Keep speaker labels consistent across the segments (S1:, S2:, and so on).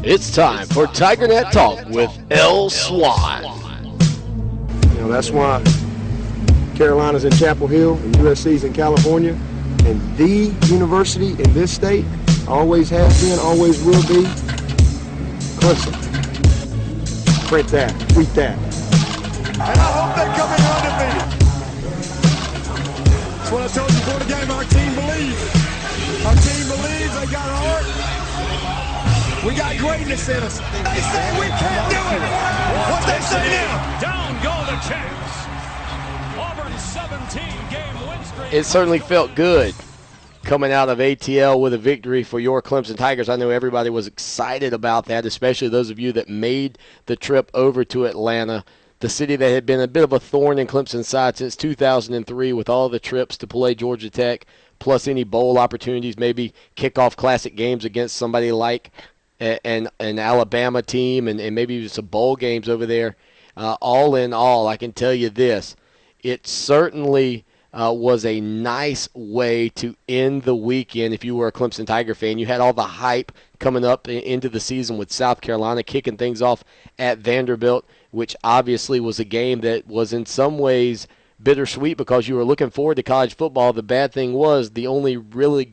S1: It's time for TigerNet Talk with L. Swan.
S2: That's why Carolina's in Chapel Hill and USC's in California. And the university in this state always has been, always will be, Clemson. Print that, tweet that.
S3: And I hope they come in undefeated. That's what I told you before the game. Our team believes. Our team believes. They got heart. We got greatness in us. They say we can't do it. What they say now?
S4: Down go the Champs. Auburn's 17-game win streak.
S1: It certainly felt good coming out of ATL with a victory for your Clemson Tigers. I know everybody was excited about that, especially those of you that made the trip over to Atlanta, the city that had been a bit of a thorn in Clemson's side since 2003 with all the trips to play Georgia Tech, plus any bowl opportunities, maybe kickoff classic games against somebody like an Alabama team and maybe even some bowl games over there. All in all, I can tell you this. It certainly was a nice way to end the weekend if you were a Clemson Tiger fan. You had all the hype coming up into the season with South Carolina kicking things off at Vanderbilt, which obviously was a game that was in some ways bittersweet because you were looking forward to college football. The bad thing was the only really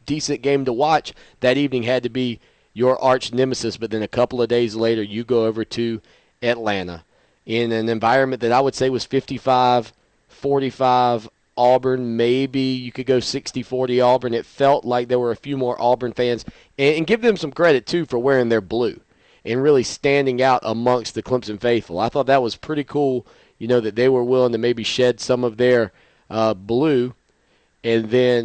S1: decent game to watch that evening had to be your arch nemesis, but then a couple of days later you go over to Atlanta in an environment that I would say was 55-45 Auburn. Maybe you could go 60-40 Auburn. It felt like there were a few more Auburn fans, and give them some credit, too, for wearing their blue and really standing out amongst the Clemson faithful. I thought that was pretty cool, that they were willing to maybe shed some of their blue and then,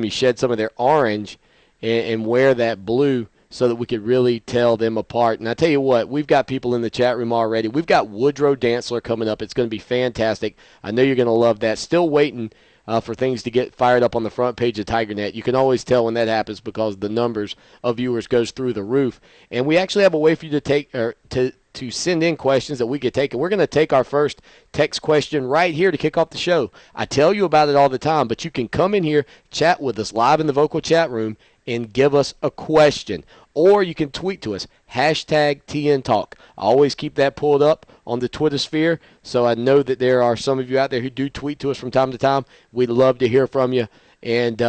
S1: shed some of their orange and wear that blue so that we could really tell them apart. And I tell you what, we've got people in the chat room already. We've got Woodrow Dantzler coming up. It's going to be fantastic. I know you're going to love that. Still waiting for things to get fired up on the front page of TigerNet. You can always tell when that happens because the numbers of viewers goes through the roof. And we actually have a way for you to take to send in questions that we could take. And we're going to take our first text question right here to kick off the show. I tell you about it all the time, but you can come in here, chat with us live in the vocal chat room, and give us a question. Or you can tweet to us, hashtag TNTalk. I always keep that pulled up on the Twitter sphere, so I know that there are some of you out there who do tweet to us from time to time. We'd love to hear from you. And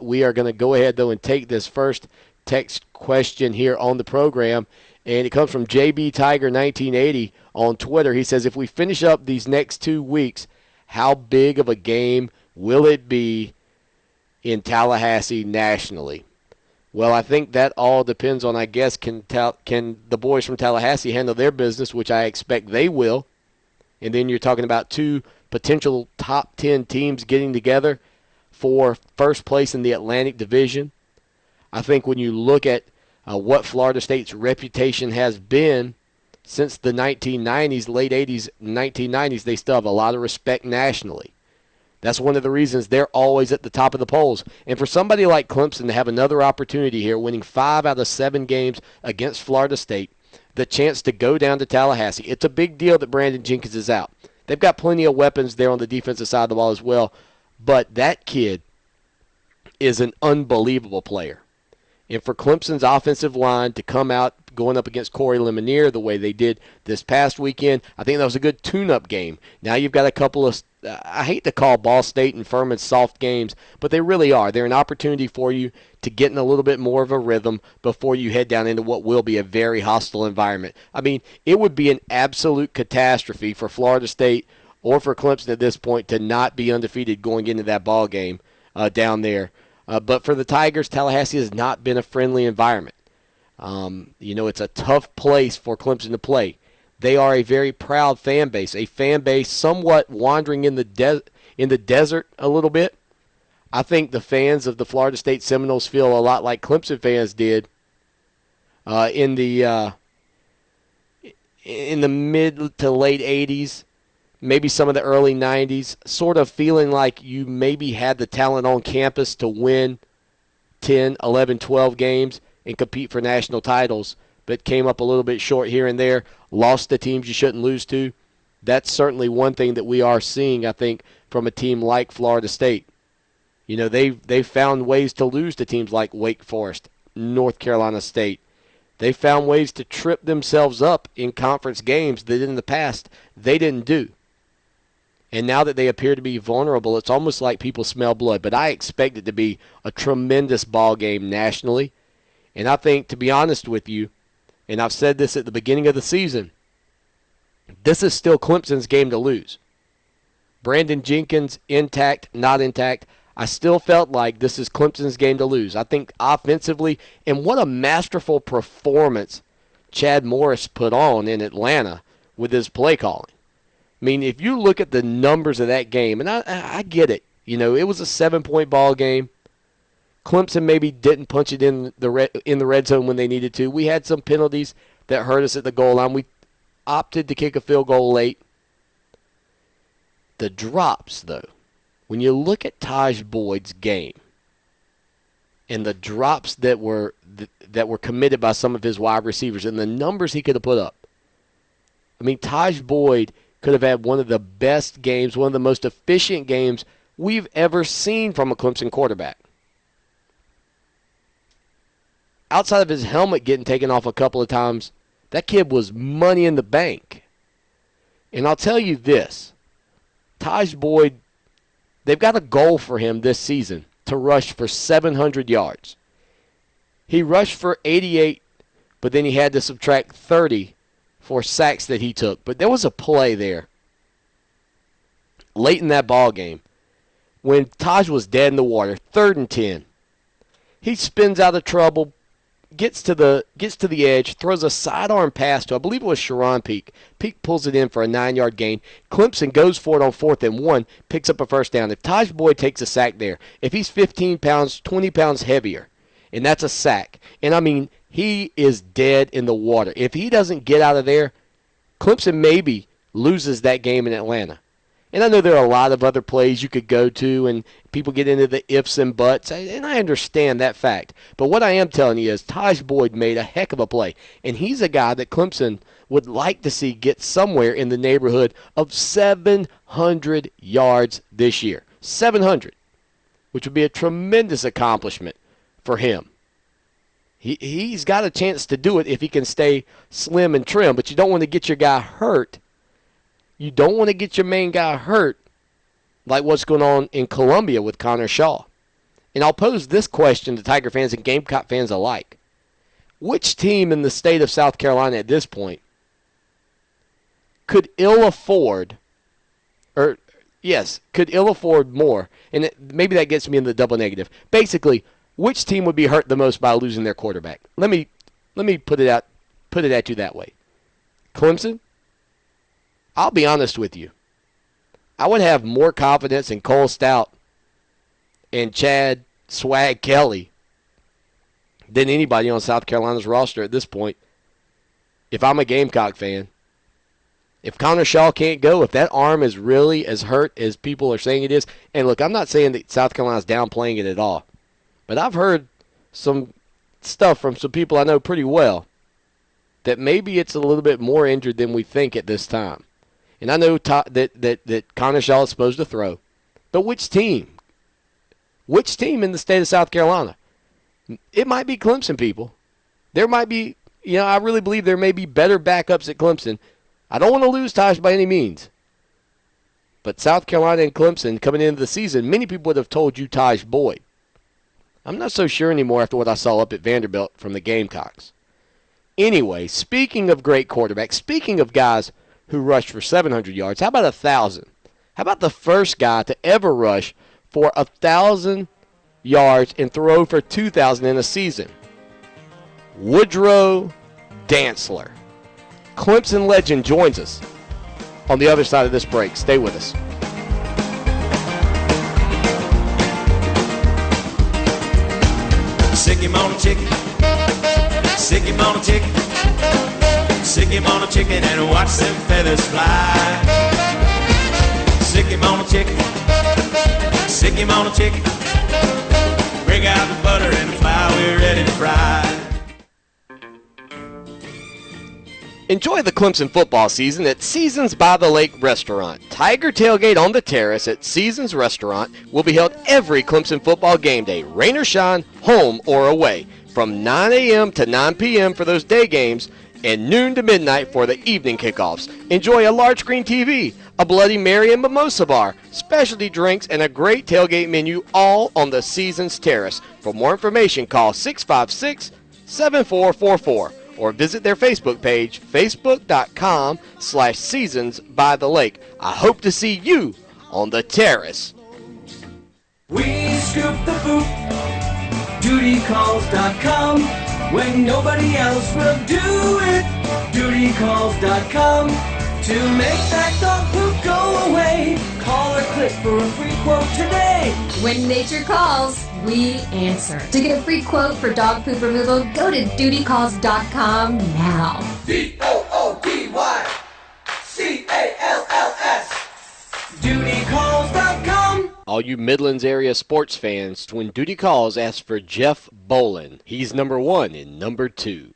S1: we are going to go ahead, though, and take this first text question here on the program. And it comes from JB Tiger 1980 on Twitter. He says, if we finish up these next 2 weeks, how big of a game will it be in Tallahassee nationally? Well, I think that all depends on, I guess, can the boys from Tallahassee handle their business, which I expect they will. And then you're talking about 2 potential top 10 teams getting together for first place in the Atlantic Division. I think when you look at what Florida State's reputation has been since the 1990s, late 80s, 1990s, they still have a lot of respect nationally. That's one of the reasons they're always at the top of the polls. And for somebody like Clemson to have another opportunity here, winning 5 out of 7 games against Florida State, the chance to go down to Tallahassee, it's a big deal that Brandon Jenkins is out. They've got plenty of weapons there on the defensive side of the ball as well, but that kid is an unbelievable player. And for Clemson's offensive line to come out going up against Corey Lemonier the way they did this past weekend, I think that was a good tune-up game. Now you've got a couple of, I hate to call Ball State and Furman soft games, but they really are. They're an opportunity for you to get in a little bit more of a rhythm before you head down into what will be a very hostile environment. I mean, it would be an absolute catastrophe for Florida State or for Clemson at this point to not be undefeated going into that ball game down there. But for the Tigers, Tallahassee has not been a friendly environment. It's a tough place for Clemson to play. They are a very proud fan base, a fan base somewhat wandering in the desert a little bit. I think the fans of the Florida State Seminoles feel a lot like Clemson fans did in the mid to late 80s, maybe some of the early 90s, sort of feeling like you maybe had the talent on campus to win 10, 11, 12 games and compete for national titles, but came up a little bit short here and there, lost to teams you shouldn't lose to. That's certainly one thing that we are seeing, I think, from a team like Florida State. They've found ways to lose to teams like Wake Forest, North Carolina State, They found ways to trip themselves up in conference games that in the past they didn't do. And now that they appear to be vulnerable, it's almost like people smell blood. But I expect it to be a tremendous ball game nationally. And I think, to be honest with you, and I've said this at the beginning of the season, this is still Clemson's game to lose. Brandon Jenkins, intact, not intact. I still felt like this is Clemson's game to lose. I think offensively, and what a masterful performance Chad Morris put on in Atlanta with his play calling. I mean, if you look at the numbers of that game, and I get it. You know, it was a 7-point ball game. Clemson maybe didn't punch it in the red zone when they needed to. We had some penalties that hurt us at the goal line. We opted to kick a field goal late. The drops, though, when you look at Taj Boyd's game and the drops that were committed by some of his wide receivers and the numbers he could have put up, I mean, Taj Boyd could have had one of the best games, one of the most efficient games we've ever seen from a Clemson quarterback. Outside of his helmet getting taken off a couple of times, that kid was money in the bank. And I'll tell you this, Taj Boyd, they've got a goal for him this season to rush for 700 yards. He rushed for 88, but then he had to subtract 30 for sacks that he took. But there was a play there late in that ball game when Taj was dead in the water, 3rd and 10. He spins out of trouble, gets to the edge, throws a sidearm pass to, I believe it was Sharon Peak. Peak pulls it in for a 9-yard gain. Clemson goes for it on 4th and 1, picks up a first down. If Taj Boyd takes a sack there, if he's 15 pounds, 20 pounds heavier, and that's a sack, and I mean, he is dead in the water. If he doesn't get out of there, Clemson maybe loses that game in Atlanta. And I know there are a lot of other plays you could go to, and people get into the ifs and buts, and I understand that fact. But what I am telling you is Taj Boyd made a heck of a play, and he's a guy that Clemson would like to see get somewhere in the neighborhood of 700 yards this year. 700, which would be a tremendous accomplishment for him. He's got a chance to do it if he can stay slim and trim, but you don't want to get your guy hurt. You don't want to get your main guy hurt like what's going on in Columbia with Connor Shaw. And I'll pose this question to Tiger fans and Gamecock fans alike. Which team in the state of South Carolina at this point could ill afford more? And maybe that gets me in the double negative. Basically, which team would be hurt the most by losing their quarterback? Let me put it at you that way. Clemson? I'll be honest with you. I would have more confidence in Cole Stout and Chad Swag Kelly than anybody on South Carolina's roster at this point if I'm a Gamecock fan. If Connor Shaw can't go, if that arm is really as hurt as people are saying it is, and look, I'm not saying that South Carolina's downplaying it at all, but I've heard some stuff from some people I know pretty well that maybe it's a little bit more injured than we think at this time. And I know that Connor Shaw is supposed to throw. But which team? Which team in the state of South Carolina? It might be Clemson, people. There might be, I really believe there may be better backups at Clemson. I don't want to lose Taj by any means. But South Carolina and Clemson coming into the season, many people would have told you Taj Boyd. I'm not so sure anymore after what I saw up at Vanderbilt from the Gamecocks. Anyway, speaking of great quarterbacks, speaking of guys who rushed for 700 yards, how about 1,000? How about the first guy to ever rush for 1,000 yards and throw for 2,000 in a season? Woodrow Dantzler. Clemson legend joins us on the other side of this break. Stay with us.
S5: Sick him on a chicken. Sick him on a chicken. Sick him on a chicken and watch them feathers fly. Sick him on a chicken. Sick him on a chicken. Bring out the butter and the flour, we're ready to fry.
S1: Enjoy the Clemson football season at Seasons by the Lake Restaurant. Tiger Tailgate on the Terrace at Seasons Restaurant will be held every Clemson football game day, rain or shine, home or away. from 9 a.m. to 9 p.m. for those day games and noon to midnight for the evening kickoffs. Enjoy a large screen TV, a Bloody Mary and mimosa bar, specialty drinks, and a great tailgate menu, all on the Seasons Terrace. For more information, call 656-7444 or visit their Facebook page, facebook.com/Seasons by the Lake. I hope to see you on the terrace.
S6: We scoop the boot, dutycalls.com. When nobody else will do it, dutycalls.com. To make that dog poop go away, call or click for a free quote today.
S7: When nature calls, we answer. To get a free quote for dog poop removal, go to dutycalls.com now.
S6: DOODYCALLS. Dutycalls.com.
S1: All you Midlands area sports fans, when Duty Calls, ask for Jeff Bolin. He's number 1 and number 2.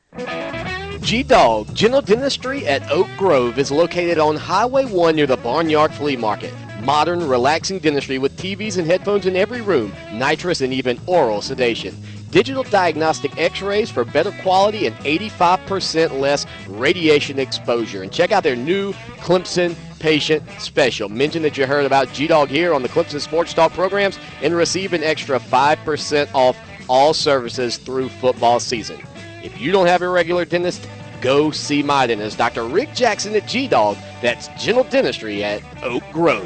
S1: G-Dog General Dentistry at Oak Grove is located on Highway 1 near the Barnyard Flea Market. Modern, relaxing dentistry with TVs and headphones in every room, nitrous and even oral sedation. Digital diagnostic x-rays for better quality and 85% less radiation exposure. And check out their new Clemson Patient Special. Mention that you heard about G-Dog here on the Clemson Sports Talk programs and receive an extra 5% off all services through football season. If you don't have a regular dentist, go see my dentist, Dr. Rick Jackson at G-Dog. That's General Dentistry at Oak Grove.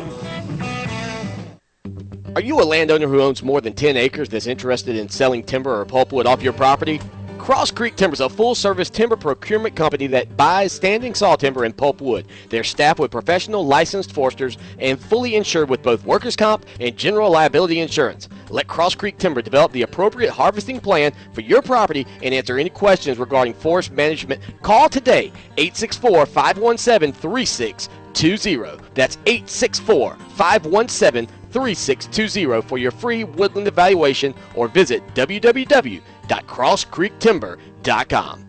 S1: Are you a landowner who owns more than 10 acres that's interested in selling timber or pulpwood off your property? Cross Creek Timber is a full-service timber procurement company that buys standing saw timber and pulpwood. They're staffed with professional licensed foresters and fully insured with both workers' comp and general liability insurance. Let Cross Creek Timber develop the appropriate harvesting plan for your property and answer any questions regarding forest management. Call today, 864-517-3620. That's 864-517-3620 for your free woodland evaluation, or visit www.crosscreektimber.com.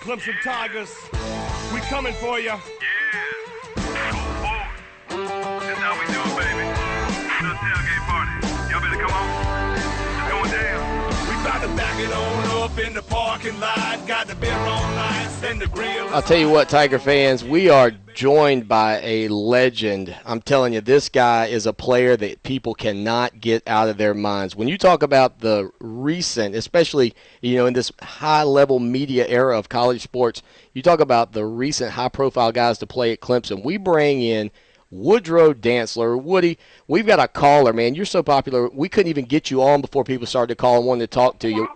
S3: Clemson Tigers, we coming for you.
S8: Yeah. Go forward. That's how we do it, baby. It's a tailgate party. Y'all better come on. It's going down.
S3: We about to back it on up in the parking lot. Got the beer on ice and the grill.
S1: I'll tell you what, Tiger fans, we are joined by a legend. I'm telling you, this guy is a player that people cannot get out of their minds. When you talk about the recent, especially, in this high-level media era of college sports, you talk about the recent high-profile guys to play at Clemson. We bring in Woodrow Dantzler. Woody, we've got a caller, man. You're so popular, we couldn't even get you on before people started to call and wanted to talk to you.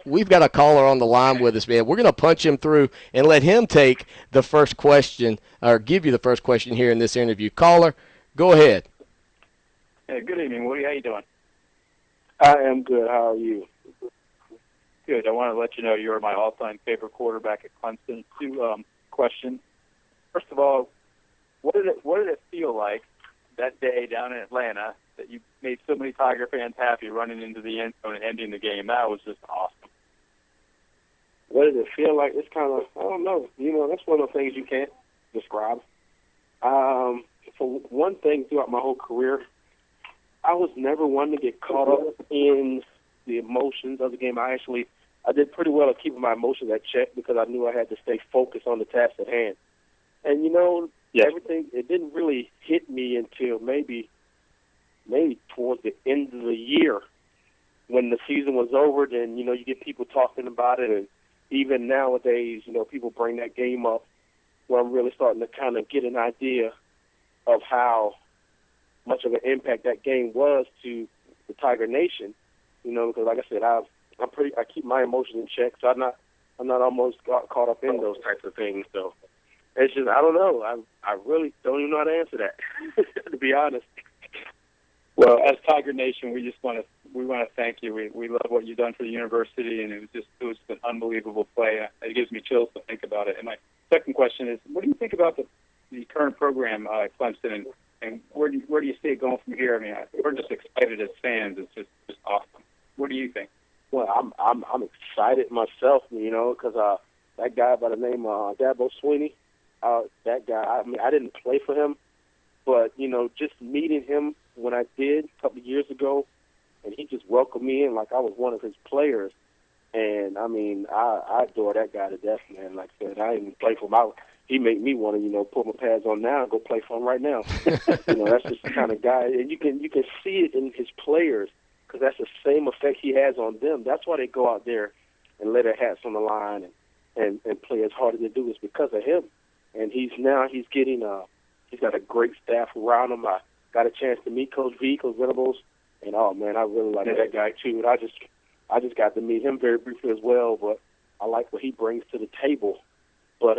S1: We've got a caller on the line with us, man. We're going to punch him through and let him take the first question, or give you the first question here in this interview. Caller, go ahead.
S9: Hey, good evening, Woody. How you doing?
S2: I am good. How are you?
S9: Good. I want to let you know you're my all-time favorite quarterback at Clemson. 2 questions. First of all, what did it feel like that day down in Atlanta that you made so many Tiger fans happy running into the end zone and ending the game? That was just awesome.
S2: What does it feel like? It's kind of, I don't know. That's one of the things you can't describe. For one thing, throughout my whole career, I was never one to get caught up in the emotions of the game. I did pretty well at keeping my emotions at check because I knew I had to stay focused on the task at hand. And, everything, it didn't really hit me until maybe towards the end of the year when the season was over. Then, you get people talking about it. And even nowadays, people bring that game up where I'm really starting to kind of get an idea of how much of an impact that game was to the Tiger Nation. Because like I said, I keep my emotions in check, so I'm not almost caught up in those types of things. So it's just, I don't know. I really don't even know how to answer that, to be honest.
S9: Well, as Tiger Nation, we want to thank you. We love what you've done for the university, and it was an unbelievable play. It gives me chills to think about it. And my second question is, what do you think about the current program at Clemson, and where do you see it going from here? I mean, we're just excited as fans. It's just awesome. What do you think?
S2: Well, I'm excited myself, because that guy by the name of Dabo Swinney, that guy. I mean, I didn't play for him, but just meeting him when I did a couple of years ago, and he just
S10: welcomed me in like I was one of his players. And, I mean, I adore that guy to death, man. Like I said, I didn't even play for him. He made me want to, put my pads on now and go play for him right now. That's just the kind of guy. And you can see it in his players because that's the same effect he has on them. That's why they go out there and lay their hats on the line and play as hard as they do. It's because of him. And he's getting he's got a great staff around him. I got a chance to meet Coach Venables, and, oh, man, I really like that guy, too. And I just got to meet him very briefly as well, but I like what he brings to the table. But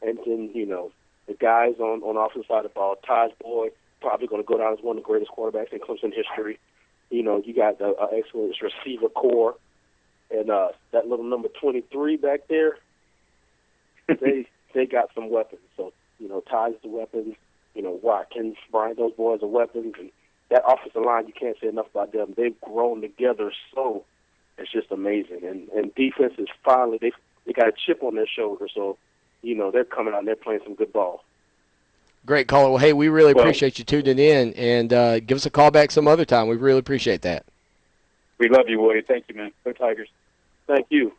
S10: and then the guys on the offensive side of the ball, Taj Boyd probably going to go down as one of the greatest quarterbacks in Clemson history. You got the excellent receiver core, and that little number 23 back there. They got some weapons. So Taj the weapons. Watkins, Bryant, those boys are weapons, and that offensive line, you can't say enough about them. They've grown together so. It's just amazing. And defense is finally, they got a chip on their shoulder, so, they're coming out and they're playing some good ball.
S1: Great caller. Well, hey, we really appreciate you tuning in, and give us a call back some other time. We really appreciate that.
S9: We love you, Woody. Thank you, man. Go Tigers.
S10: Thank you.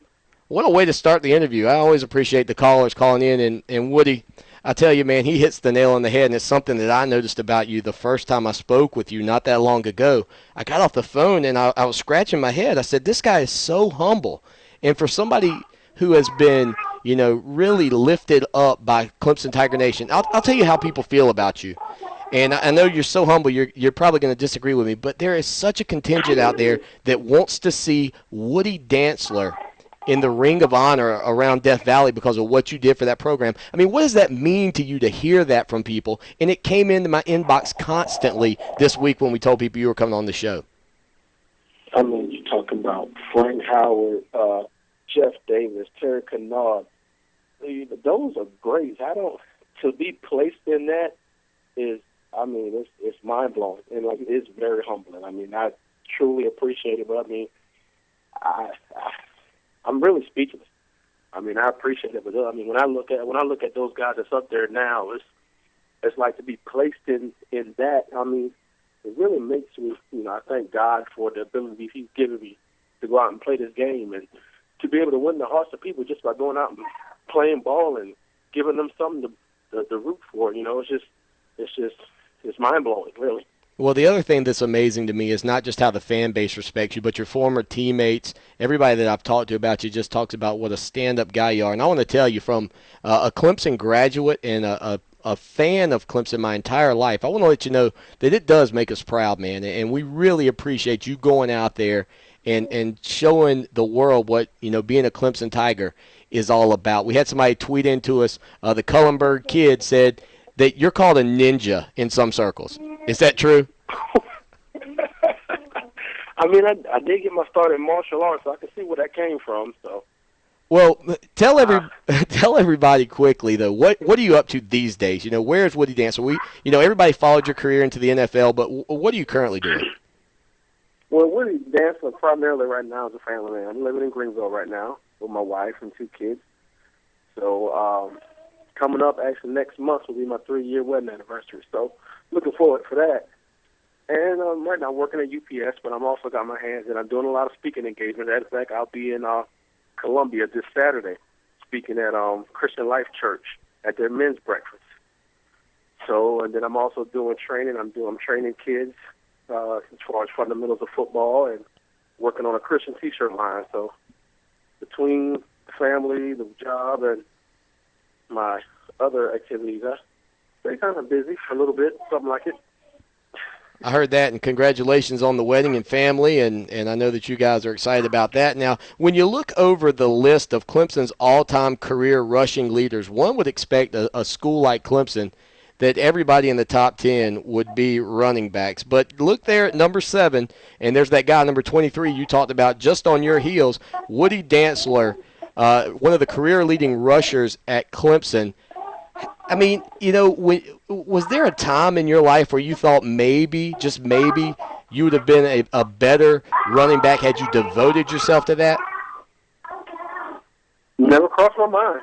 S1: What a way to start the interview. I always appreciate the callers calling in, and Woody, I tell you, man, he hits the nail on the head, and it's something that I noticed about you the first time I spoke with you not that long ago. I got off the phone, and I was scratching my head. I said, this guy is so humble. And for somebody who has been, really lifted up by Clemson Tiger Nation, I'll tell you how people feel about you. And I know you're so humble, you're probably going to disagree with me, but there is such a contingent out there that wants to see Woody Dantzler in the ring of honor around Death Valley because of what you did for that program. I mean, what does that mean to you to hear that from people? And it came into my inbox constantly this week when we told people you were coming on the show.
S10: I mean, you're talking about Frank Howard, Jeff Davis, Terry Kennard. Those are great. To be placed in that is, it's mind-blowing. And, it's very humbling. I mean, I truly appreciate it, but, I'm really speechless. I appreciate it, but when I look at those guys that's up there now, it's like to be placed in that. It really makes me, I thank God for the ability He's given me to go out and play this game and to be able to win the hearts of people just by going out and playing ball and giving them something to root for. It's mind blowing, really.
S1: Well, the other thing that's amazing to me is not just how the fan base respects you, but your former teammates, everybody that I've talked to about you just talks about what a stand-up guy you are. And I want to tell you, from a Clemson graduate and a fan of Clemson my entire life, I want to let you know that it does make us proud, man. And we really appreciate you going out there and showing the world what, being a Clemson Tiger is all about. We had somebody tweet into us, the Cullenberg kid said that you're called a ninja in some circles. Is that true?
S10: I did get my start in martial arts, so I can see where that came from. So,
S1: well, tell everybody quickly though. What are you up to these days? Where's Woody Dantzler? Everybody followed your career into the NFL, but what are you currently doing?
S10: Well, Woody Dantzler primarily right now is a family man. I'm living in Greenville right now with my wife and 2 kids. So, coming up actually next month will be my 3-year wedding anniversary. So, looking forward for that. And right now I'm working at UPS, but I'm also got my hands in. I'm doing a lot of speaking engagements. As a fact, I'll be in Columbia this Saturday speaking at Christian Life Church at their men's breakfast. So, and then I'm also doing training. I'm training kids as far as fundamentals of football and working on a Christian T-shirt line. So between the family, the job, and my other activities, I stay kind of busy a little bit, something like it.
S1: I heard that, and congratulations on the wedding and family, and I know that you guys are excited about that. Now, when you look over the list of Clemson's all-time career rushing leaders, one would expect a school like Clemson that everybody in the top 10 would be running backs. But look there at number 7, and there's that guy, number 23, you talked about just on your heels, Woody Dantzler, one of the career-leading rushers at Clemson. I mean, was there a time in your life where you thought maybe, just maybe, you would have been a better running back had you devoted yourself to that?
S10: Never crossed my mind.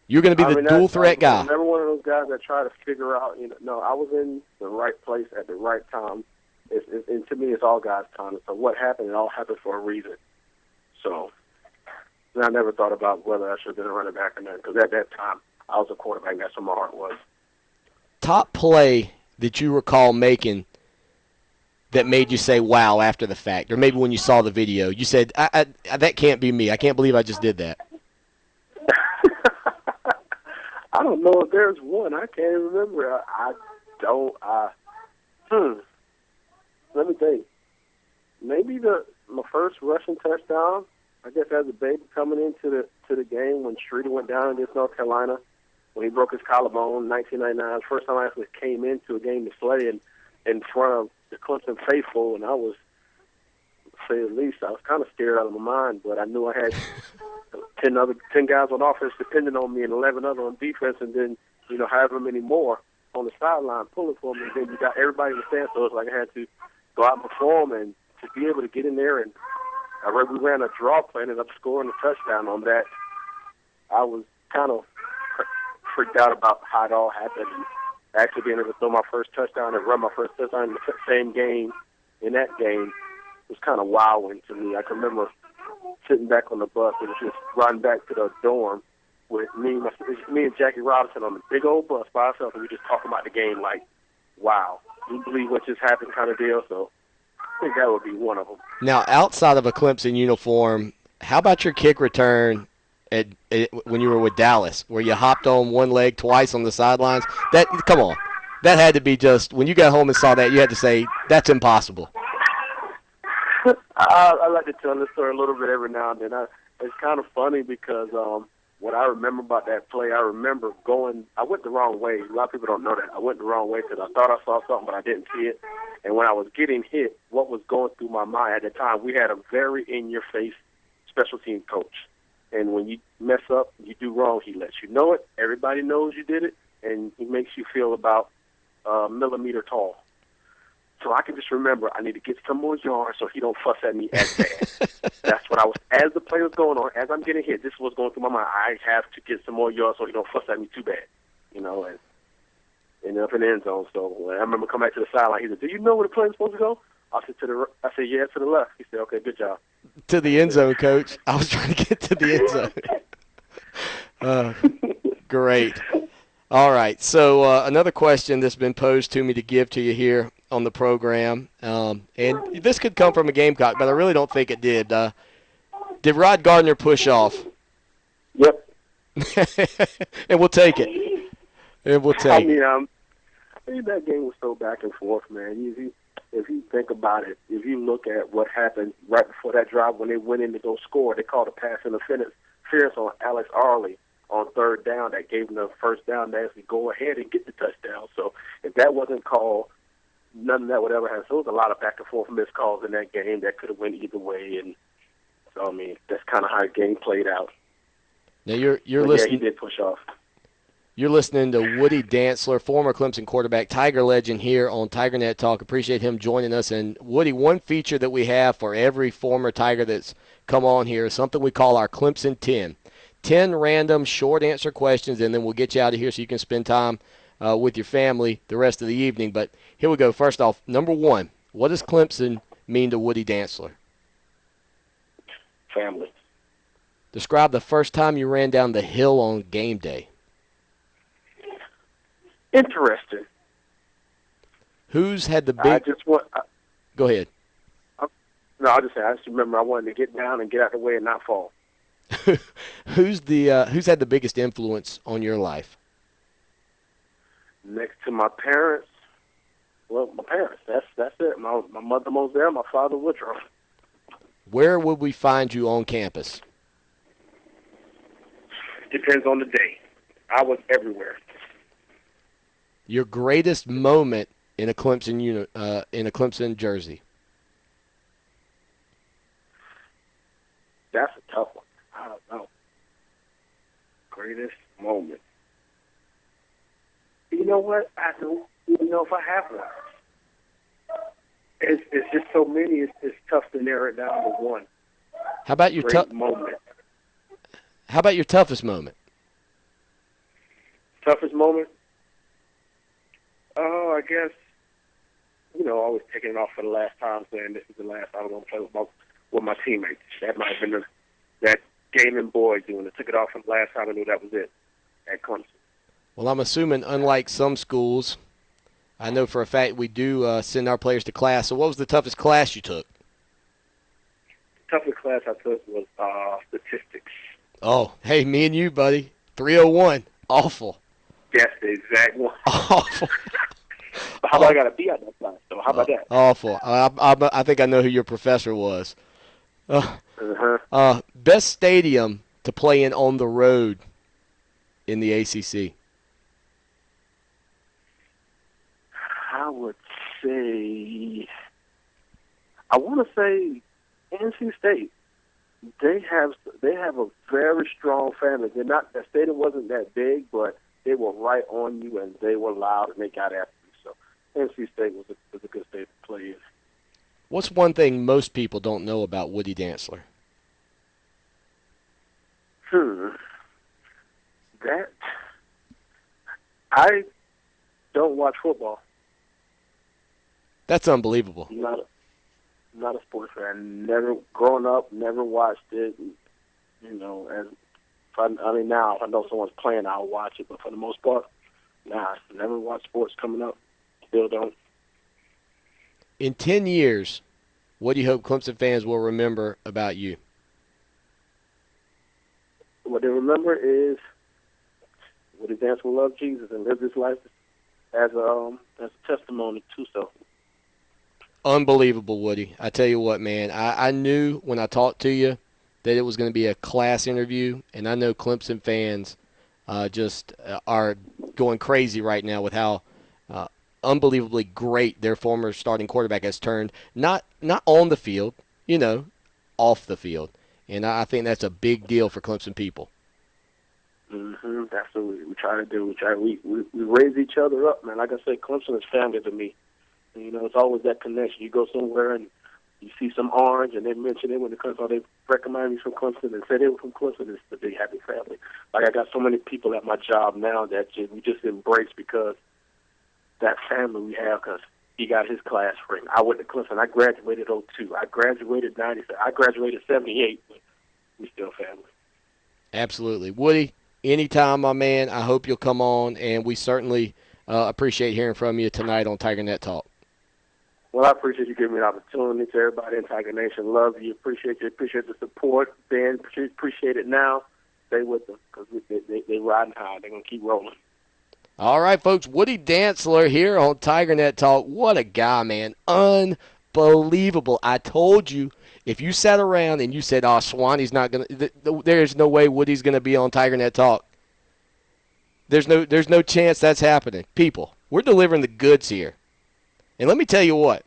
S1: You're going to be the dual threat guy.
S10: I'm never one of those guys that try to figure out, no, I was in the right place at the right time And to me, it's all God's timing. So what happened, it all happened for a reason. So and I never thought about whether I should have been a running back or not, because at that time, I was a quarterback. That's where my heart was.
S1: Top play that you recall making that made you say, wow, after the fact, or maybe when you saw the video, you said, that can't be me. I can't believe I just did that.
S10: I don't know if there's one. I can't even remember. I don't. Let me think. Maybe my first rushing touchdown, I guess as a baby coming into the game when Streeter went down against North Carolina, when he broke his collarbone in 1999. First time I actually came into a game to play in front of the Clemson faithful, and I was, to say the least, I was kind of scared out of my mind, but I knew I had 10 guys on offense depending on me and 11 other on defense, and then, however many more on the sideline pulling for me, and then you got everybody in the stand, so it's like I had to go out and perform, and to be able to get in there, and we ran a draw play, ended up scoring a touchdown on that. I was kind of freaked out about how it all happened, and actually being able to throw my first touchdown and run my first touchdown in the same game, in that game, was kind of wowing to me. I can remember sitting back on the bus and just riding back to the dorm with me and Jackie Robinson on the big old bus by ourselves, and we just talking about the game like, wow, you believe what just happened kind of deal. So I think that would be one of them.
S1: Now, outside of a Clemson uniform, how about your kick return when you were with Dallas, where you hopped on one leg twice on the sidelines? Come on. That had to be just, when you got home and saw that, you had to say, that's impossible.
S10: I like to tell this story a little bit every now and then. It's kind of funny because what I remember about that play, I remember I went the wrong way. A lot of people don't know that. I went the wrong way because I thought I saw something, but I didn't see it. And when I was getting hit, what was going through my mind at the time, we had a very in-your-face special team coach. And when you mess up, you do wrong, he lets you know it. Everybody knows you did it, and he makes you feel about a millimeter tall. So I can just remember I need to get some more yards so he don't fuss at me as bad. That's what I was, as the play was going on, as I'm getting hit, this was going through my mind. I have to get some more yards so he don't fuss at me too bad, and ended up in the end zone. So when I remember coming back to the sideline, he said, "Do you know where the play is supposed to go?" I said, "Yeah, to the left." He said, "Okay, good job."
S1: To the end zone, Coach. I was trying to get to the end zone. Great. All right. So another question that's been posed to me to give to you here on the program, and this could come from a Gamecock, but I really don't think it did. Did Rod Gardner push off?
S10: Yep.
S1: And we'll take it. I
S10: mean, that game was so back and forth, man. If you think about it, if you look at what happened right before that drive when they went in to go score, they called a pass interference on Alex Arley on third down that gave them the first down to actually go ahead and get the touchdown. So if that wasn't called, none of that would ever happen. So there was a lot of back and forth missed calls in that game that could have went either way. And so, I mean, that's kind of how the game played out.
S1: Now you're listening.
S10: Yeah, he did push off.
S1: You're listening to Woody Dantzler, former Clemson quarterback, Tiger legend here on TigerNet Talk. Appreciate him joining us. And, Woody, one feature that we have for every former Tiger that's come on here is something we call our Clemson 10. 10 random short answer questions, and then we'll get you out of here so you can spend time with your family the rest of the evening. But here we go. First off, number one, what does Clemson mean to Woody Dantzler?
S10: Family.
S1: Describe the first time you ran down the hill on game day.
S10: Interesting.
S1: Who's had the big... Go ahead.
S10: I just remember I wanted to get down and get out of the way and not fall.
S1: Who's had the biggest influence on your life?
S10: Next to my parents, well, my parents. That's it. My mother Moselle, my father Woodrow.
S1: Where would we find you on campus?
S10: Depends on the day. I was everywhere.
S1: Your greatest moment in a Clemson jersey?
S10: That's a tough one. I don't know. Greatest moment. You know what? I don't even know if I have one. It's just so many. It's tough to narrow it down to one.
S1: How about your
S10: moment?
S1: How about your toughest moment?
S10: Toughest moment? Oh, I guess always taking it off for the last time, saying this is the last time I'm going to play with my teammates. That might have been that gaming boy doing it. Took it off for the last time. I knew that was it at Clemson.
S1: Well, I'm assuming, unlike some schools, I know for a fact we do send our players to class. So what was the toughest class you took?
S10: The toughest class I took was statistics.
S1: Oh, hey, me and you, buddy. 301. Awful.
S10: That's the exact one.
S1: Awful.
S10: How about I got a B out that class, so how about that?
S1: Awful. I think I know who your professor was. Best stadium to play in on the road in the ACC?
S10: I would say, I want to say NC State. They have a very strong family. Their stadium wasn't that big, but they were right on you, and they were loud, and they got after you. So NC State was a good state to play in.
S1: What's one thing most people don't know about Woody Dantzler?
S10: That I don't watch football.
S1: That's unbelievable.
S10: Not a sports fan. Never growing up, never watched it. Now if I know someone's playing, I'll watch it. But for the most part, never watched sports coming up. Still don't.
S1: In 10 years, what do you hope Clemson fans will remember about you?
S10: What they remember is Woody Dantzler loved Jesus and lived his life as a testimony to so.
S1: Unbelievable, Woody. I tell you what, man, I knew when I talked to you that it was going to be a class interview, and I know Clemson fans just are going crazy right now with how unbelievably great their former starting quarterback has turned, not on the field, off the field. And I think that's a big deal for Clemson people.
S10: Absolutely. We try to do. We raise each other up, man. Like I said, Clemson is family to me. And, it's always that connection. You go somewhere and you see some orange, and they mention it when they come, or they recommend me from Clemson and say they were from Clemson. It's the big happy family. Like I got so many people at my job now that we just embrace because that family we have. Because he got his class ring. I went to Clemson. I graduated 02. I graduated 97. I graduated 78. But we still family.
S1: Absolutely, Woody. Anytime, my man. I hope you'll come on, and we certainly appreciate hearing from you tonight on TigerNet Talk.
S10: Well, I appreciate you giving me an opportunity. To everybody in Tiger Nation, love you. Appreciate you. Appreciate the support. Ben, appreciate it now. Stay with them because they riding high. They're going to keep rolling.
S1: All right, folks. Woody Dantzler here on TigerNet Talk. What a guy, man. Unbelievable. I told you, if you sat around and you said, Swanee's not going to – there's no way Woody's going to be on TigerNet Talk. There's no chance that's happening. People, we're delivering the goods here. And let me tell you what,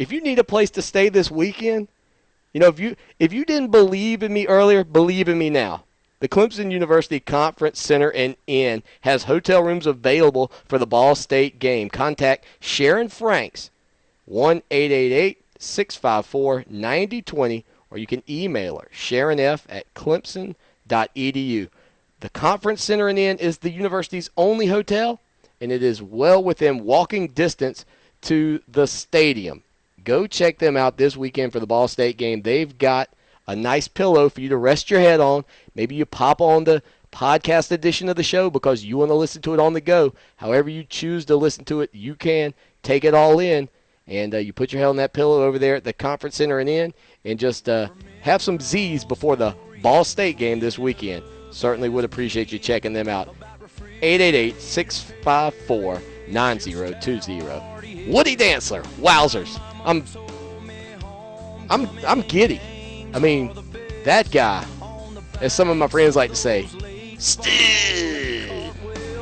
S1: if you need a place to stay this weekend, if you didn't believe in me earlier, believe in me now. The Clemson University Conference Center and Inn has hotel rooms available for the Ball State game. Contact Sharon Franks, 1-888-654-9020, or you can email her, sharonf@clemson.edu. The Conference Center and Inn is the university's only hotel, and it is well within walking distance to the stadium. Go check them out this weekend for the Ball State game. They've got a nice pillow for you to rest your head on. Maybe you pop on the podcast edition of the show because you want to listen to it on the go. However you choose to listen to it, you can take it all in. And you put your head on that pillow over there at the Conference Center and Inn and just have some Z's before the Ball State game this weekend. Certainly would appreciate you checking them out. 888-654-9020. Woody Dantzler, wowzers! I'm giddy. I mean, that guy, as some of my friends like to say, stud.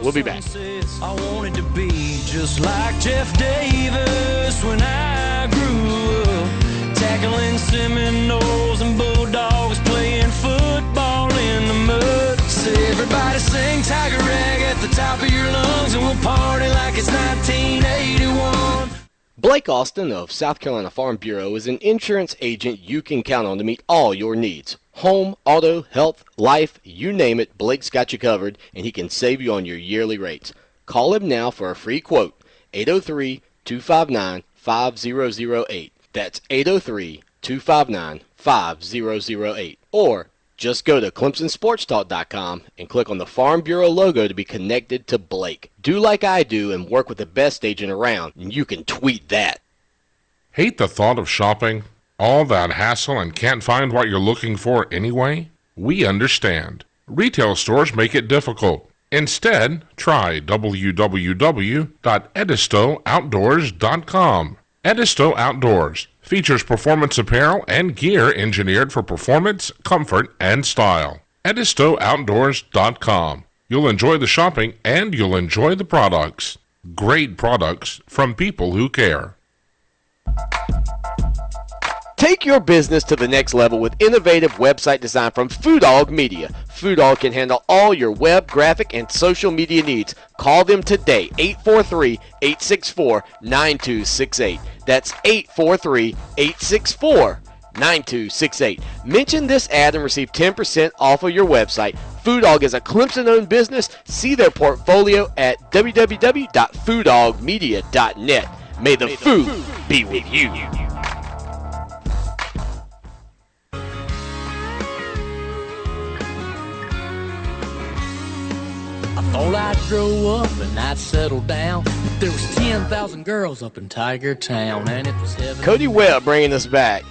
S1: We'll be back.
S6: I wanted to be just like Jeff Davis when I grew up, tackling Seminoles and Bulldogs, playing football in the mud. So everybody sing Tiger Rag at the top of your lungs, and we'll party like it's 1981.
S1: Blake Austin of South Carolina Farm Bureau is an insurance agent you can count on to meet all your needs. Home, auto, health, life, you name it, Blake's got you covered, and he can save you on your yearly rates. Call him now for a free quote, 803-259-5000. 803-259-5008. That's 803-259-5008. Or just go to ClemsonSportsTalk.com and click on the Farm Bureau logo to be connected to Blake. Do like I do and work with the best agent around, and you can tweet that.
S11: Hate the thought of shopping? All that hassle and can't find what you're looking for anyway? We understand. Retail stores make it difficult. Instead, try www.edistooutdoors.com. Edisto Outdoors features performance apparel and gear engineered for performance, comfort, and style. EdistoOutdoors.com. You'll enjoy the shopping and you'll enjoy the products. Great products from people who care.
S1: Take your business to the next level with innovative website design from Foodog Media. Foodog can handle all your web, graphic, and social media needs. Call them today, 843-864-9268. That's 843-864-9268. Mention this ad and receive 10% off of your website. Foodog is a Clemson-owned business. See their portfolio at www.foodogmedia.net. May the food be with you.
S12: Thought I'd grow up and I'd settle down. There was 10,000 girls up in Tiger Town, and it was heaven.
S1: Cody Webb bringing us back,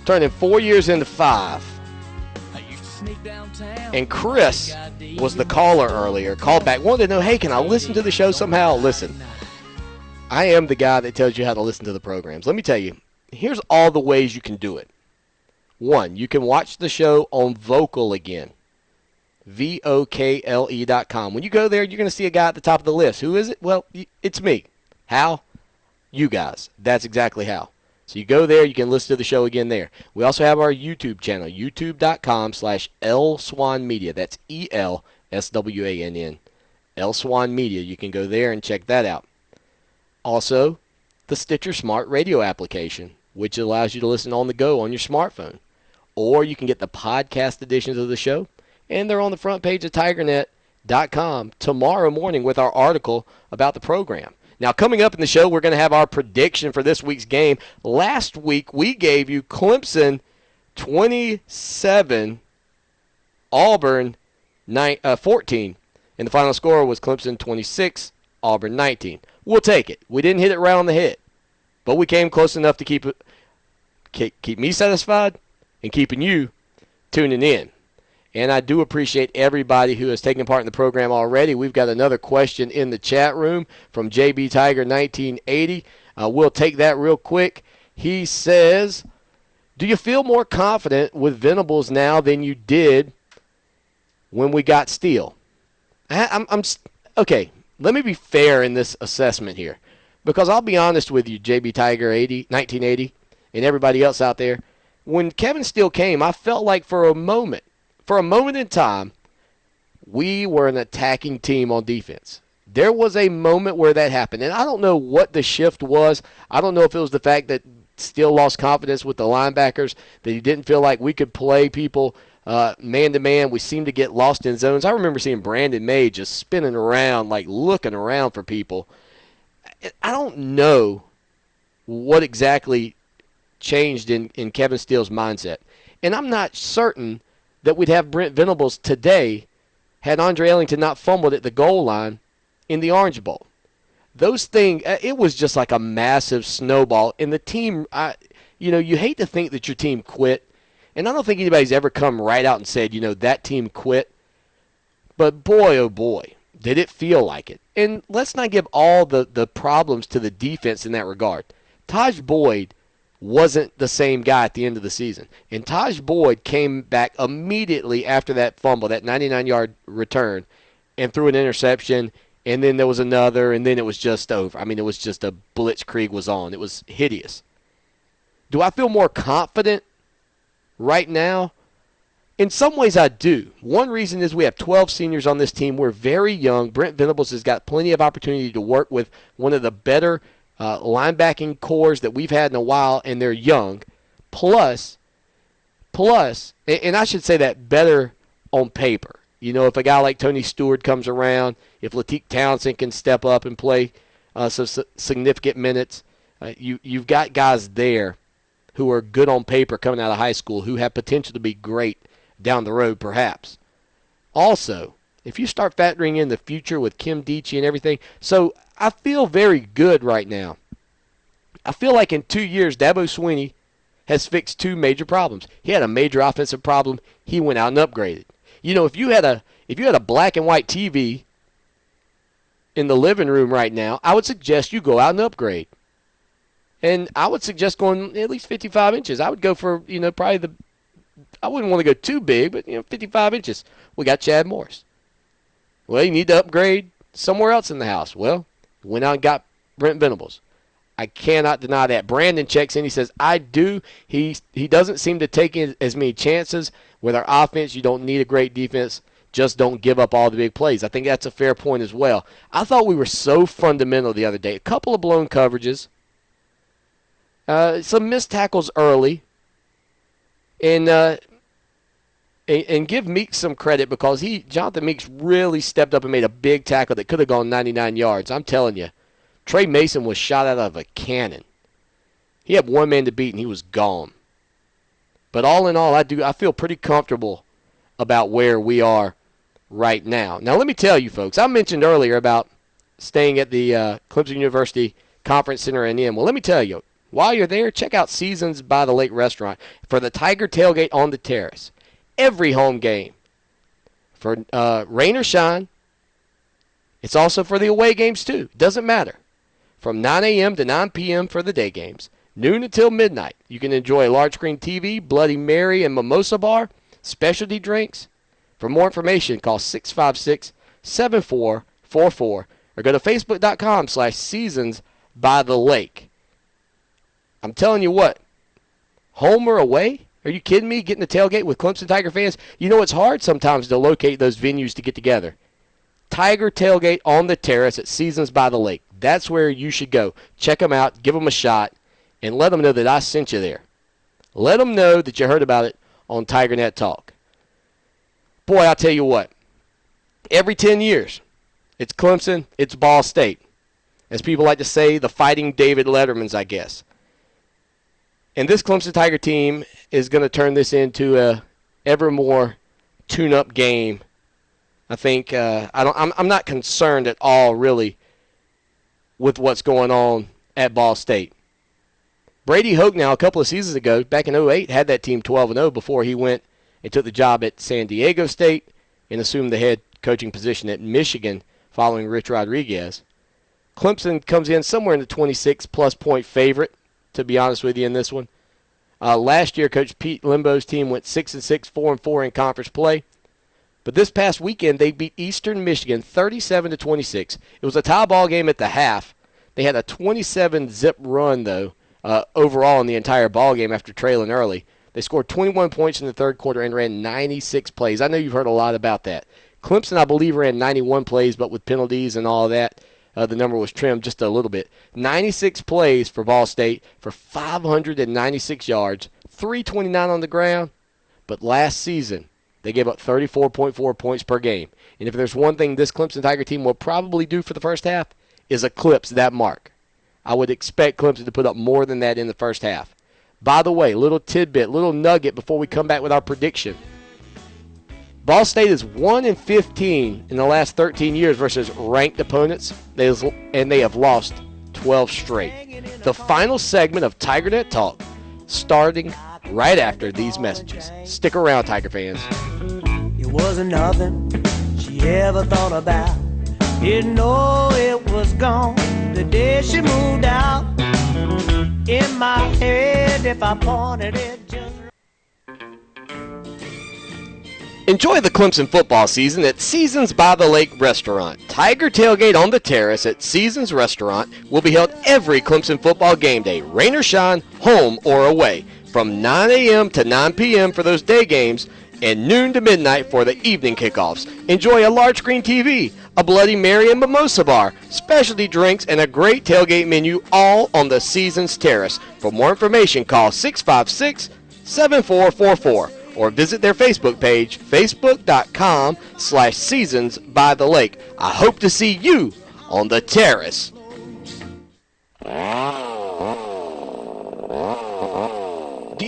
S1: turning 4 years into 5. And Chris was the caller earlier, called back, wanted to know, hey, can I listen to the show somehow? Listen, I am the guy that tells you how to listen to the programs. Let me tell you, here's all the ways you can do it. 1, you can watch the show on Vocal again. VOKLE.com. When you go there, you're going to see a guy at the top of the list. Who is it? Well, it's me. How? You guys. That's exactly how. So you go there, you can listen to the show again there. We also have our YouTube channel, youtube.com/LSwanMedia. That's ELSWANN. LSwan Media. You can go there and check that out. Also, the Stitcher Smart Radio application, which allows you to listen on the go on your smartphone. Or you can get the podcast editions of the show, and they're on the front page of TigerNet.com tomorrow morning with our article about the program. Now, coming up in the show, we're going to have our prediction for this week's game. Last week, we gave you Clemson 27, Auburn 14, and the final score was Clemson 26, Auburn 19. We'll take it. We didn't hit it right on the head, but we came close enough to keep me satisfied and keeping you tuning in. And I do appreciate everybody who has taken part in the program already. We've got another question in the chat room from JB Tiger 1980. We'll take that real quick. He says, do you feel more confident with Venables now than you did when we got Steele? Okay, let me be fair in this assessment here, because I'll be honest with you, JB Tiger 1980, and everybody else out there. When Kevin Steele came, I felt like for a moment in time, we were an attacking team on defense. There was a moment where that happened, and I don't know what the shift was. I don't know if it was the fact that Steele lost confidence with the linebackers, that he didn't feel like we could play people man-to-man. We seemed to get lost in zones. I remember seeing Brandon May just spinning around, like looking around for people. I don't know what exactly changed in Kevin Steele's mindset, and I'm not certain that we'd have Brent Venables today had Andre Ellington not fumbled at the goal line in the Orange Bowl. Those things, it was just like a massive snowball. And the team, you hate to think that your team quit. And I don't think anybody's ever come right out and said, that team quit. But boy, oh boy, did it feel like it. And let's not give all the problems to the defense in that regard. Taj Boyd wasn't the same guy at the end of the season. And Taj Boyd came back immediately after that fumble, that 99-yard return, and threw an interception, and then there was another, and then it was just over. I mean, it was just a blitzkrieg was on. It was hideous. Do I feel more confident right now? In some ways I do. One reason is we have 12 seniors on this team. We're very young. Brent Venables has got plenty of opportunity to work with one of the better linebacking cores that we've had in a while, and they're young. Plus, and I should say that better on paper. If a guy like Tony Stewart comes around, if Latique Townsend can step up and play some significant minutes, You've got guys there who are good on paper coming out of high school who have potential to be great down the road perhaps. Also, if you start factoring in the future with Kim Deechie and everything, so I feel very good right now. I feel like in 2 years, Dabo Swinney has fixed two major problems. He had a major offensive problem. He went out and upgraded. You know, if you had a black and white TV in the living room right now, I would suggest you go out and upgrade. And I would suggest going at least 55 inches. I would go for, probably I wouldn't want to go too big, but, 55 inches. We got Chad Morris. Well, you need to upgrade somewhere else in the house. Well, went out and got Brent Venables. I cannot deny that. Brandon checks in. He says, I do. He doesn't seem to take as many chances. With our offense, you don't need a great defense. Just don't give up all the big plays. I think that's a fair point as well. I thought we were so fundamental the other day. A couple of blown coverages. Some missed tackles early. And give Meeks some credit because Jonathan Meeks really stepped up and made a big tackle that could have gone 99 yards. I'm telling you. Trey Mason was shot out of a cannon. He had one man to beat, and he was gone. But all in all, I feel pretty comfortable about where we are right now. Now, let me tell you, folks, I mentioned earlier about staying at the Clemson University Conference Center and Inn. Well, let me tell you, while you're there, check out Seasons by the Lake Restaurant for the Tiger Tailgate on the Terrace. Every home game, for rain or shine. It's also for the away games, too. Doesn't matter. From 9 a.m. to 9 p.m. for the day games, noon until midnight. You can enjoy a large screen TV, Bloody Mary and mimosa bar, specialty drinks. For more information, call 656-7444 or go to facebook.com/seasonsbythelake. I'm telling you what, home or away? Are you kidding me? Getting the tailgate with Clemson Tiger fans? You know it's hard sometimes to locate those venues to get together. Tiger Tailgate on the Terrace at Seasons by the Lake. That's where you should go. Check them out, give them a shot, and let them know that I sent you there. Let them know that you heard about it on TigerNet Talk. Boy, I'll tell you what. Every 10 years, it's Clemson, it's Ball State. As people like to say, the Fighting David Lettermans, I guess. And this Clemson Tiger team is going to turn this into a ever more tune-up game. I think I'm not concerned at all, really, with what's going on at Ball State. Brady Hoke now, a couple of seasons ago, back in 2008, had that team 12-0 before he went and took the job at San Diego State and assumed the head coaching position at Michigan following Rich Rodriguez. Clemson comes in somewhere in the 26-plus point favorite, to be honest with you, in this one. Last year, Coach Pete Limbo's team went 6-6, 4-4 in conference play. But this past weekend, they beat Eastern Michigan 37-26. It was a tie ball game at the half. They had a 27-zip run, though, overall in the entire ball game after trailing early. They scored 21 points in the third quarter and ran 96 plays. I know you've heard a lot about that. Clemson, I believe, ran 91 plays, but with penalties and all that, the number was trimmed just a little bit. 96 plays for Ball State for 596 yards, 329 on the ground. But last season, they gave up 34.4 points per game. And if there's one thing this Clemson Tiger team will probably do for the first half is eclipse that mark. I would expect Clemson to put up more than that in the first half. By the way, little tidbit, little nugget before we come back with our prediction. Ball State is 1-15 in the last 13 years versus ranked opponents, and they have lost 12 straight. The final segment of TigerNet Talk, starting right after these messages. Stick around, Tiger fans.
S6: It wasn't nothing she ever thought about. Didn't know it was gone the day she moved out. In my head, if I pointed it just...
S1: Enjoy the Clemson football season at Seasons by the Lake Restaurant. Tiger Tailgate on the Terrace at Seasons Restaurant will be held every Clemson football game day, rain or shine, home or away, from 9 a.m. to 9 p.m. for those day games and noon to midnight for the evening kickoffs. Enjoy a large screen TV, a Bloody Mary and mimosa bar, specialty drinks, and a great tailgate menu, all on the Seasons Terrace. For more information, call 656-7444 or visit their Facebook page, facebook.com/seasonsbythelake. I hope to see you on the terrace.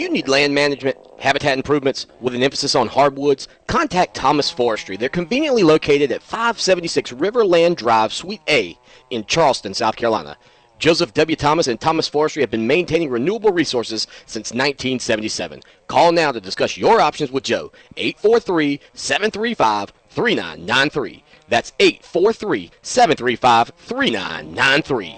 S1: you need land management, habitat improvements with an emphasis on hardwoods, contact Thomas Forestry. They're conveniently located at 576 Riverland Drive, Suite A in Charleston, South Carolina. Joseph W. Thomas and Thomas Forestry have been maintaining renewable resources since 1977. Call now to discuss your options with Joe. 843-735-3993. That's 843-735-3993.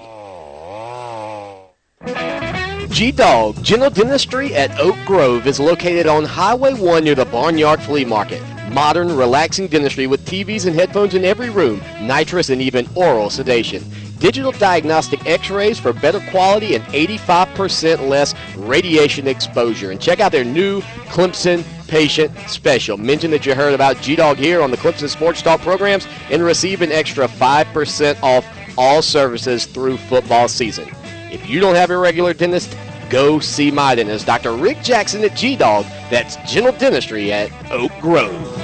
S1: G-Dog General Dentistry at Oak Grove is located on Highway 1 near the Barnyard Flea Market. Modern, relaxing dentistry with TVs and headphones in every room, nitrous and even oral sedation. Digital diagnostic x-rays for better quality and 85% less radiation exposure. And check out their new Clemson Patient Special. Mention that you heard about G-Dog here on the Clemson Sports Talk programs and receive an extra 5% off all services through football season. If you don't have a regular dentist, go see my dentist, Dr. Rick Jackson at G-Dog. That's General Dentistry at Oak Grove.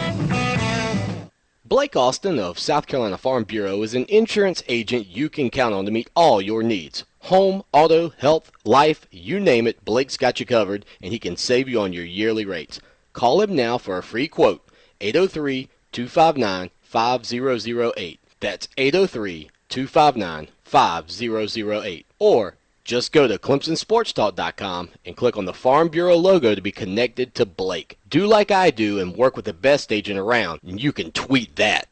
S1: Blake Austin of South Carolina Farm Bureau is an insurance agent you can count on to meet all your needs. Home, auto, health, life, you name it, Blake's got you covered, and he can save you on your yearly rates. Call him now for a free quote, 803-259-5008. That's 803-259-5008. Or just go to ClemsonSportsTalk.com and click on the Farm Bureau logo to be connected to Blake. Do like I do and work with the best agent around, and you can tweet that.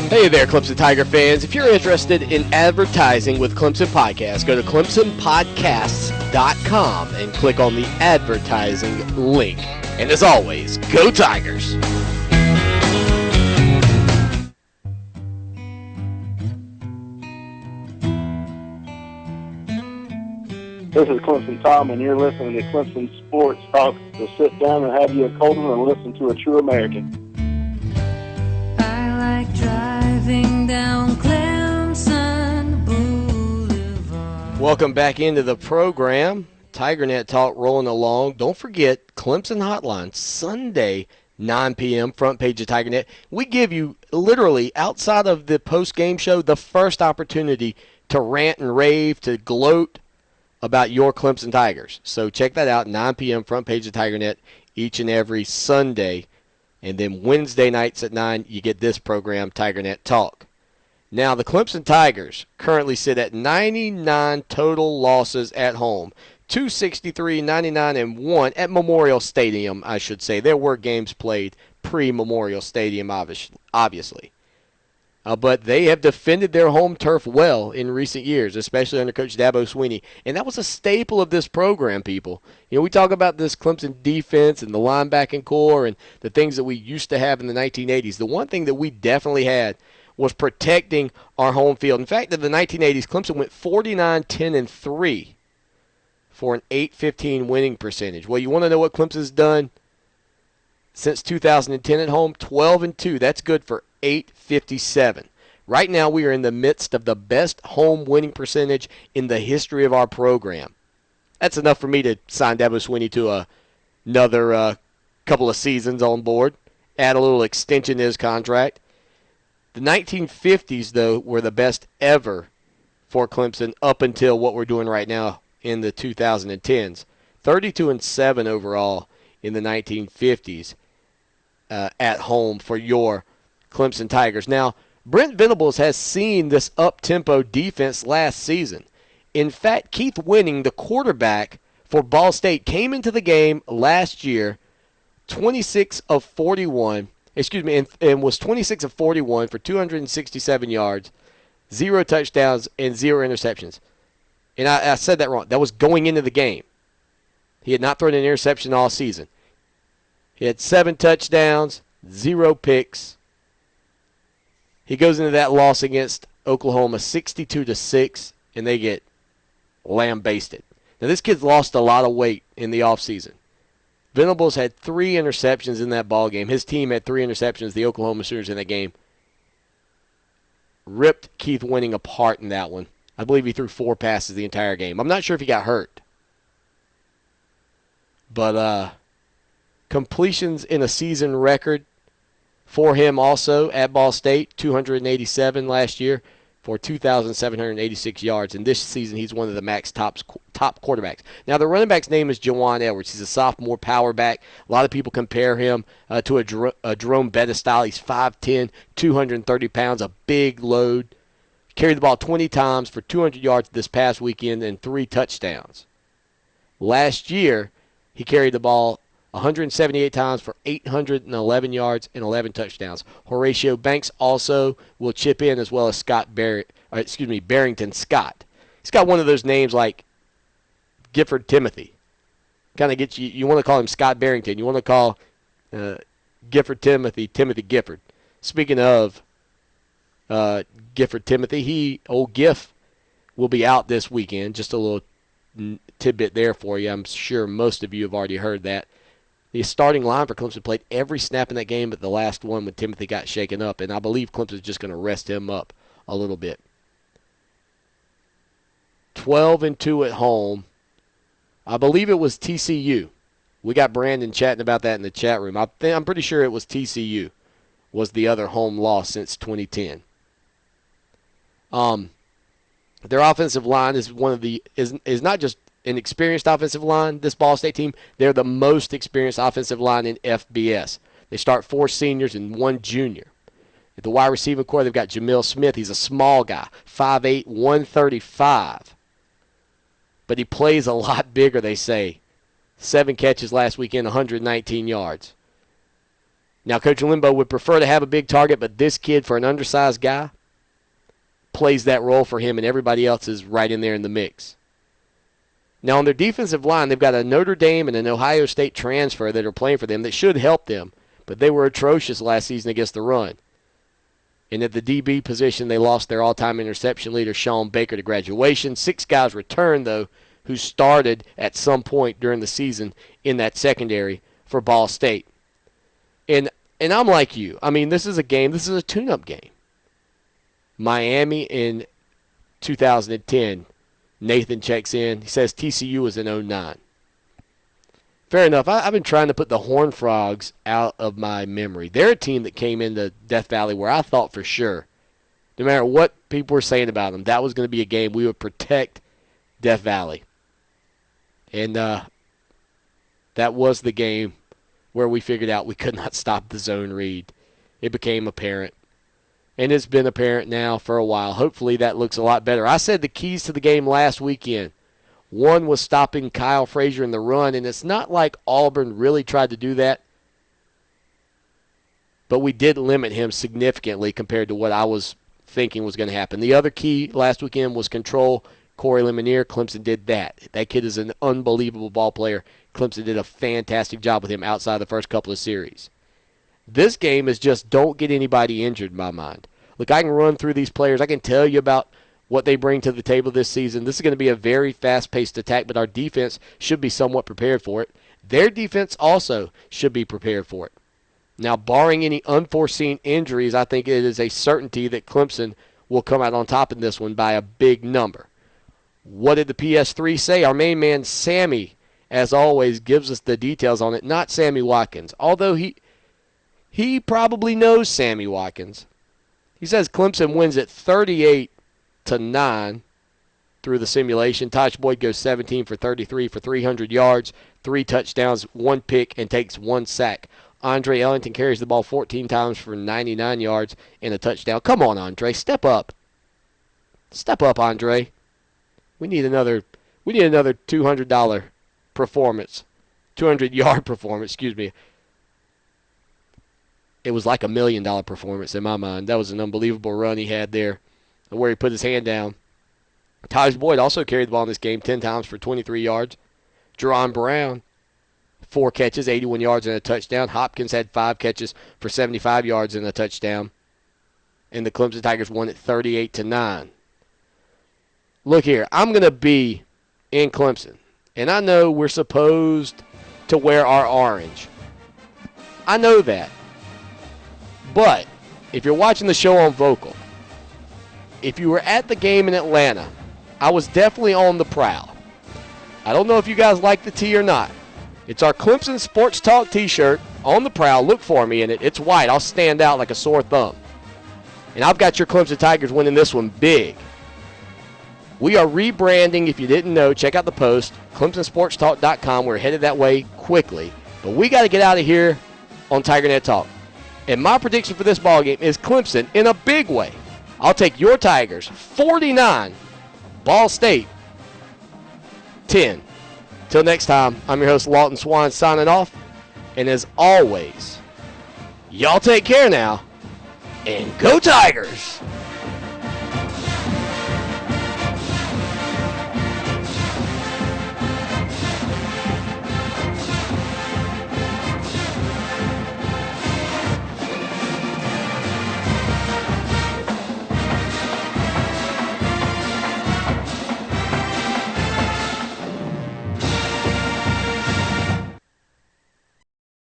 S1: Hey there, Clemson Tiger fans. If you're interested in advertising with Clemson Podcasts, go to ClemsonPodcasts.com and click on the advertising link. And as always, go Tigers!
S10: This is Clemson Tom, and you're listening to Clemson Sports Talk. So sit down and have you a cold one and listen to a true American.
S13: I like driving down Clemson Boulevard.
S1: Welcome back into the program. TigerNet Talk rolling along. Don't forget, Clemson Hotline, Sunday, 9 p.m., front page of TigerNet. We give you, literally, outside of the post-game show, the first opportunity to rant and rave, to gloat about your Clemson Tigers. So check that out, 9 p.m., front page of TigerNet, each and every Sunday. And then Wednesday nights at 9, you get this program, TigerNet Talk. Now, the Clemson Tigers currently sit at 99 total losses at home. 263, 99, and 1 at Memorial Stadium, I should say. There were games played pre-Memorial Stadium, obviously. But they have defended their home turf well in recent years, especially under Coach Dabo Swinney. And that was a staple of this program, people. You know, we talk about this Clemson defense and the linebacking core and the things that we used to have in the 1980s. The one thing that we definitely had was protecting our home field. In fact, in the 1980s, Clemson went 49-10-3 for an .815 winning percentage. Well, you want to know what Clemson's done since 2010 at home? 12-2. That's good for .857. Right now, we are in the midst of the best home winning percentage in the history of our program. That's enough for me to sign Dabo Swinney to another couple of seasons on board, add a little extension to his contract. The 1950s, though, were the best ever for Clemson up until what we're doing right now in the 2010s. 32-7 overall in the 1950s at home for your Clemson Tigers. Now, Brent Venables has seen this up-tempo defense last season. In fact, Keith Winning, the quarterback for Ball State, came into the game last year 26 of 41, and was 26 of 41 for 267 yards, 0 touchdowns, and 0 interceptions. And I said that wrong. That was going into the game. He had not thrown an interception all season. He had 7 touchdowns, 0 picks. He goes into that loss against Oklahoma 62-6, and they get lambasted. Now, this kid's lost a lot of weight in the offseason. Venables had 3 interceptions in that ball game. His team had 3 interceptions. The Oklahoma Sooners in that game ripped Keith Winning apart in that one. I believe he threw 4 passes the entire game. I'm not sure if he got hurt. But completions in a season record for him also at Ball State, 287 last year for 2,786 yards. And this season, he's one of the max top top quarterbacks. Now, the running back's name is Jawan Edwards. He's a sophomore power back. A lot of people compare him to a Jerome Bettis style. He's 5'10", 230 pounds, a big load. Carried the ball 20 times for 200 yards this past weekend and 3 touchdowns. Last year, he carried the ball 178 times for 811 yards and 11 touchdowns. Horatio Banks also will chip in, as well as Barrington Scott. He's got one of those names like Gifford Timothy. Kind of gets you want to call him Scott Barrington. You want to call Gifford Timothy Gifford. Speaking of Gifford Timothy, old Giff will be out this weekend. Just a little tidbit there for you. I'm sure most of you have already heard that. The starting line for Clemson played every snap in that game but the last one when Timothy got shaken up, and I believe Clemson's just going to rest him up a little bit. 12-2 at home. I believe it was TCU. We got Brandon chatting about that in the chat room. I'm pretty sure it was TCU was the other home loss since 2010. Their offensive line is is not just an experienced offensive line, this Ball State team. They're the most experienced offensive line in FBS. They start 4 seniors and 1 junior. At the wide receiver core, they've got Jamil Smith. He's a small guy, 5'8", 135. But he plays a lot bigger, they say. 7 catches last weekend, 119 yards. Now, Coach Limbo would prefer to have a big target, but this kid, for an undersized guy, plays that role for him, and everybody else is right in there in the mix. Now, on their defensive line, they've got a Notre Dame and an Ohio State transfer that are playing for them that should help them, but they were atrocious last season against the run. And at the DB position, they lost their all-time interception leader, Sean Baker, to graduation. 6 guys returned, though, who started at some point during the season in that secondary for Ball State. And I'm like you. I mean, this is a tune-up game. Miami in 2010. Nathan checks in. He says TCU was in 2009. Fair enough. I've been trying to put the Horned Frogs out of my memory. They're a team that came into Death Valley where I thought for sure, no matter what people were saying about them, that was going to be a game we would protect Death Valley. And that was the game where we figured out we could not stop the zone read. It became apparent. And it's been apparent now for a while. Hopefully that looks a lot better. I said the keys to the game last weekend. One was stopping Kyle Frazier in the run, and it's not like Auburn really tried to do that. But we did limit him significantly compared to what I was thinking was going to happen. The other key last weekend was control Corey Lemonier. Clemson did that. That kid is an unbelievable ball player. Clemson did a fantastic job with him outside the first couple of series. This game is just don't get anybody injured in my mind. Look, I can run through these players. I can tell you about what they bring to the table this season. This is going to be a very fast-paced attack, but our defense should be somewhat prepared for it. Their defense also should be prepared for it. Now, barring any unforeseen injuries, I think it is a certainty that Clemson will come out on top in this one by a big number. What did the PS3 say? Our main man, Sammy, as always, gives us the details on it. Not Sammy Watkins, although he probably knows Sammy Watkins. He says Clemson wins at 38-9 through the simulation. Taj Boyd goes 17 for 33 for 300 yards, 3 touchdowns, 1 pick, and takes 1 sack. Andre Ellington carries the ball 14 times for 99 yards and a touchdown. Come on, Andre, step up. Step up, Andre. We need another $200 performance. 200-yard performance, excuse me. It was like $1 million performance in my mind. That was an unbelievable run he had there where he put his hand down. Taj Boyd also carried the ball in this game 10 times for 23 yards. Jerron Brown, 4 catches, 81 yards and a touchdown. Hopkins had 5 catches for 75 yards and a touchdown. And the Clemson Tigers won at 38-9. Look here, I'm going to be in Clemson. And I know we're supposed to wear our orange. I know that. But if you're watching the show on Vocal, if you were at the game in Atlanta, I was definitely on the prowl. I don't know if you guys like the tee or not. It's our Clemson Sports Talk t-shirt on the prowl. Look for me in it. It's white. I'll stand out like a sore thumb. And I've got your Clemson Tigers winning this one big. We are rebranding. If you didn't know, check out the post, ClemsonSportsTalk.com. We're headed that way quickly. But we got to get out of here on TigerNet Talk. And my prediction for this ballgame is Clemson in a big way. I'll take your Tigers 49, Ball State 10. Till next time, I'm your host, Lawton Swan, signing off. And as always, y'all take care now, and go Tigers!